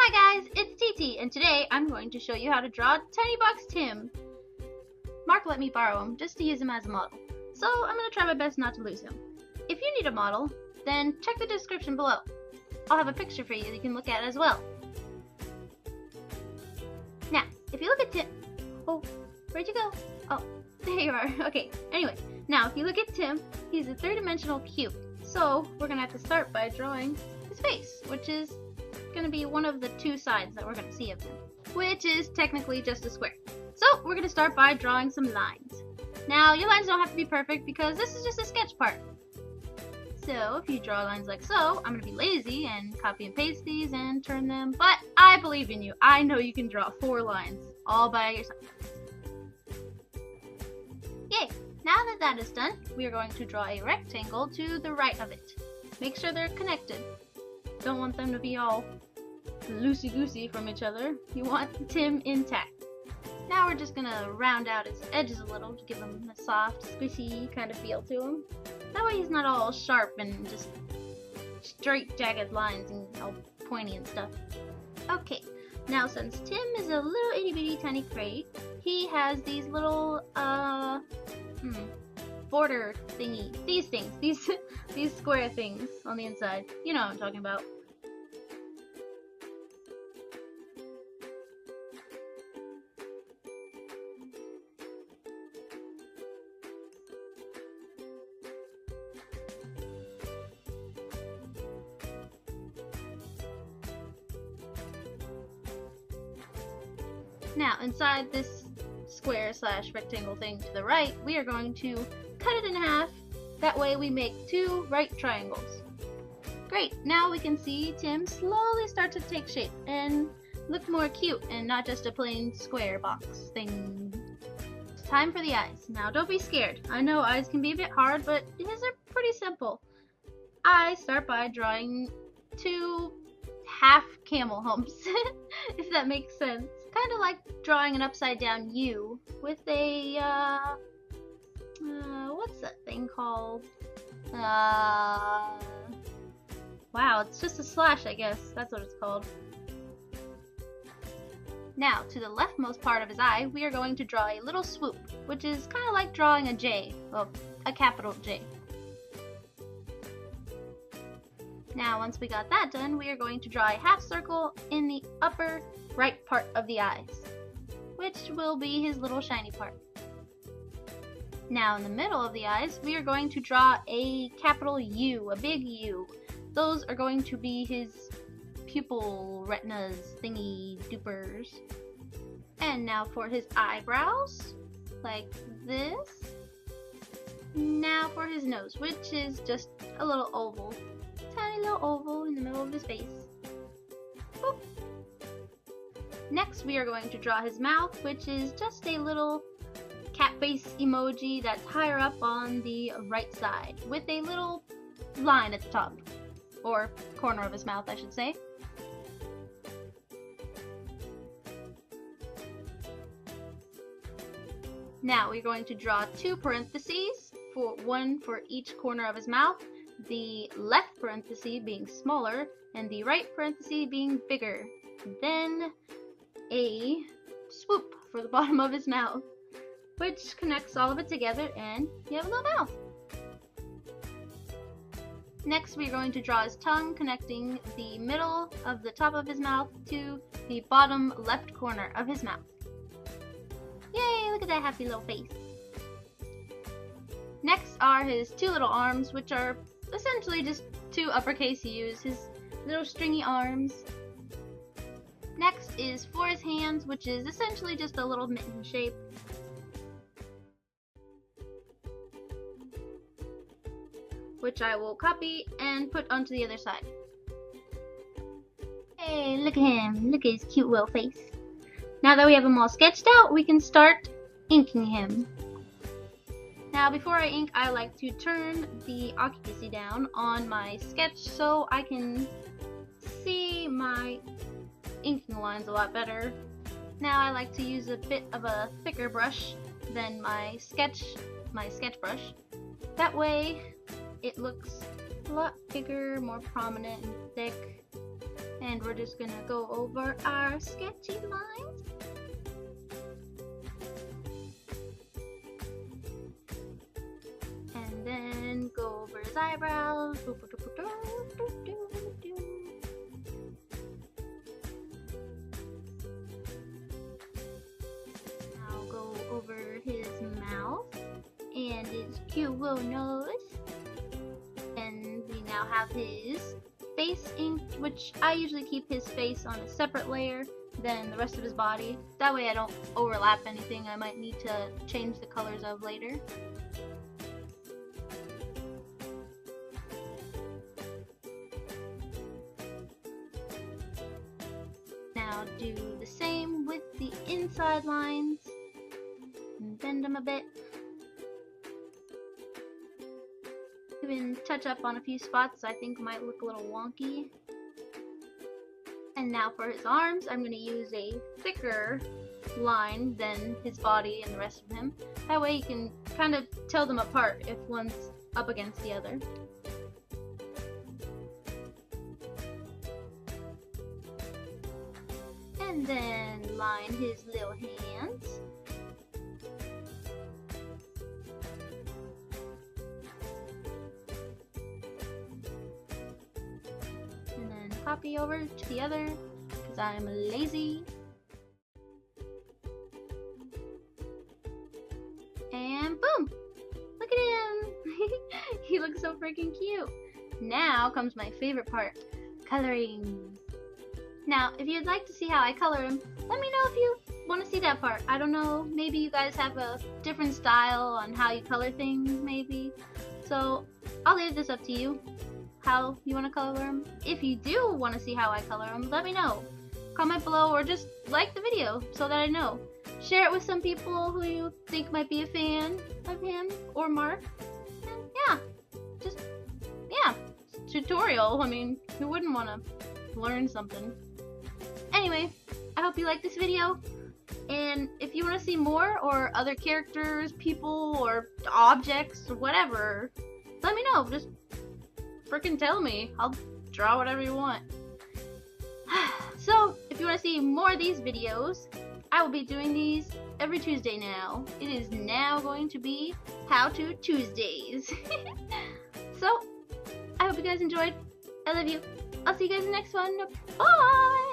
Hi guys, it's TT, and today I'm going to show you how to draw Tiny Box Tim. Mark let me borrow him just to use him as a model, so I'm going to try my best not to lose him. If you need a model, then check the description below. I'll have a picture for you that you can look at as well. Now, if you look at Tim... Oh, where'd you go? Oh, there you are. Okay, anyway, now if you look at Tim, he's a three-dimensional cube. So, we're going to have to start by drawing his face, which is going to be one of the two sides that we're going to see of him, which is technically just a square. So, we're going to start by drawing some lines. Now, your lines don't have to be perfect because this is just a sketch part. So, if you draw lines like so, I'm going to be lazy and copy and paste these and turn them, but I believe in you. I know you can draw 4 lines all by yourself. Yay! Now that that is done, we are going to draw a rectangle to the right of it. Make sure they're connected. Don't want them to be all loosey-goosey from each other. You want Tim intact. Now we're just going to round out his edges a little to give him a soft, squishy kind of feel to him. That way he's not all sharp and just straight, jagged lines and all pointy and stuff. Okay, now since Tim is a little itty-bitty tiny crate, he has these little, border thingy. These things. These square things on the inside. You know what I'm talking about. Now, inside this square / rectangle thing to the right, we are going to cut it in half. That way we make 2 right triangles. Great, now we can see Tim slowly start to take shape and look more cute and not just a plain square box thing. It's time for the eyes. Now don't be scared. I know eyes can be a bit hard, but these are pretty simple. I start by drawing 2 half camel humps, if that makes sense. Kind of like drawing an upside down U with a, what's that thing called? Wow, it's just a slash, I guess. That's what it's called. Now, to the leftmost part of his eye, we are going to draw a little swoop, which is kind of like drawing a J, well, a capital J. Now, once we got that done, we are going to draw a half circle in the upper right part of the eyes, which will be his little shiny part. Now, in the middle of the eyes, we are going to draw a capital U, a big U. Those are going to be his pupil retinas thingy doopers. And now for his eyebrows, like this. Now for his nose, which is just a little oval. Tiny little oval in the middle of his face. Boop. Next, we are going to draw his mouth, which is just a little cat face emoji that's higher up on the right side, with a little line at the top, or corner of his mouth, I should say. Now, we're going to draw 2 parentheses, one for each corner of his mouth. The left parenthesis being smaller and the right parenthesis being bigger. Then a swoop for the bottom of his mouth, which connects all of it together and you have a little mouth. Next, we're going to draw his tongue, connecting the middle of the top of his mouth to the bottom left corner of his mouth. Yay, look at that happy little face. Next are his 2 little arms, which are essentially just 2 uppercase U's, his little stringy arms. Next is for his hands, which is essentially just a little mitten shape. Which I will copy and put onto the other side. Hey, look at him. Look at his cute little face. Now that we have him all sketched out, we can start inking him. Now, before I ink, I like to turn the occupancy down on my sketch so I can see my inking lines a lot better. Now, I like to use a bit of a thicker brush than my sketch brush. That way, it looks a lot bigger, more prominent and thick, And we're just gonna go over our sketchy lines. And then go over his eyebrows. Now go over his mouth and his cute little nose. And we now have his face inked, which I usually keep his face on a separate layer than the rest of his body. That way I don't overlap anything I might need to change the colors of later. Now do the same with the inside lines and bend them a bit. Even touch up on a few spots I think might look a little wonky. And now for his arms, I'm going to use a thicker line than his body and the rest of him. That way you can kind of tell them apart if one's up against the other. And then line his little hands. And then copy over to the other because I'm lazy. And boom! Look at him! He looks so freaking cute. Now comes my favorite part, coloring. Now, if you'd like to see how I color him, let me know if you want to see that part. I don't know, maybe you guys have a different style on how you color things, maybe. So, I'll leave this up to you, how you want to color him. If you do want to see how I color him, let me know. Comment below or just like the video so that I know. Share it with some people who you think might be a fan of him or Mark. And yeah, just, yeah, tutorial. I mean, who wouldn't want to learn something? Anyway, I hope you like this video, and if you want to see more or other characters, people, or objects, or whatever, let me know. Just frickin' tell me. I'll draw whatever you want. So, if you want to see more of these videos, I will be doing these every Tuesday now. It is now going to be HowTo-sdays. So, I hope you guys enjoyed. I love you. I'll see you guys in the next one. Bye!